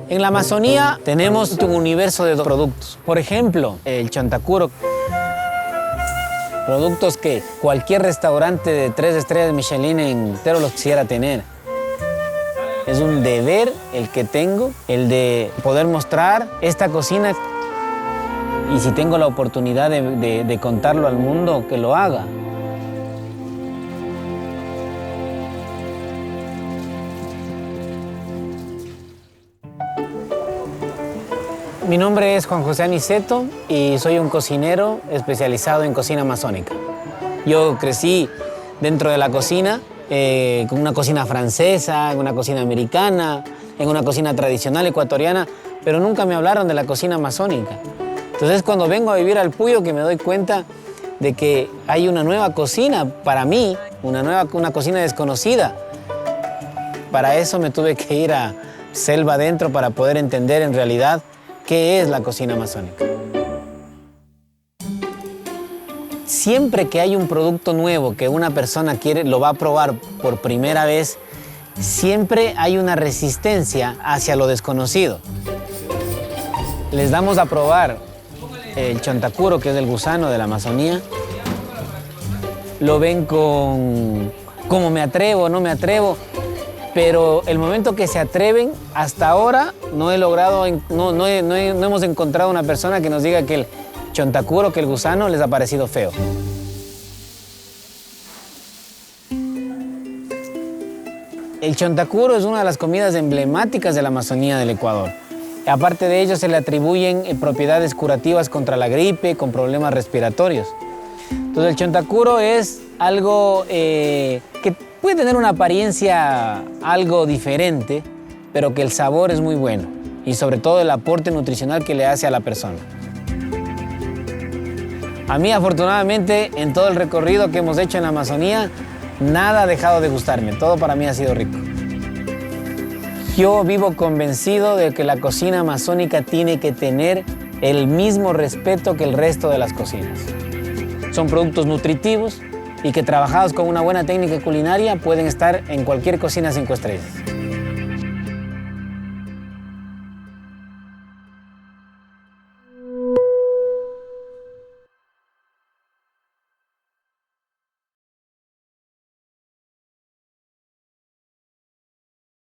En la Amazonía tenemos un universo de productos. Por ejemplo, el chontacuro. Productos que cualquier restaurante de 3 estrellas Michelin entero los quisiera tener. Es un deber el que tengo, el de poder mostrar esta cocina. Y si tengo la oportunidad de contarlo al mundo, que lo haga. Mi nombre es Juan José Aniceto y soy un cocinero especializado en cocina amazónica. Yo crecí dentro de la cocina, con una cocina francesa, en una cocina americana, en una cocina tradicional ecuatoriana, pero nunca me hablaron de la cocina amazónica. Entonces, cuando vengo a vivir al Puyo, que me doy cuenta de que hay una nueva cocina para mí, una cocina desconocida. Para eso me tuve que ir a selva adentro para poder entender en realidad qué es la cocina amazónica. Siempre que hay un producto nuevo que una persona lo va a probar por primera vez, siempre hay una resistencia hacia lo desconocido. Les damos a probar el chontacuro, que es el gusano de la Amazonía. Lo ven con cómo me atrevo, no me atrevo. Pero el momento que se atreven, hasta ahora no hemos encontrado una persona que nos diga que el chontacuro, que el gusano, les ha parecido feo. El chontacuro es una de las comidas emblemáticas de la Amazonía del Ecuador. Aparte de ello, se le atribuyen propiedades curativas contra la gripe, con problemas respiratorios. Entonces, el chontacuro es algo que puede tener una apariencia algo diferente, pero que el sabor es muy bueno y sobre todo el aporte nutricional que le hace a la persona. A mí, afortunadamente, en todo el recorrido que hemos hecho en la Amazonía, nada ha dejado de gustarme, todo para mí ha sido rico. Yo vivo convencido de que la cocina amazónica tiene que tener el mismo respeto que el resto de las cocinas. Son productos nutritivos y que trabajados con una buena técnica culinaria pueden estar en cualquier cocina 5 estrellas.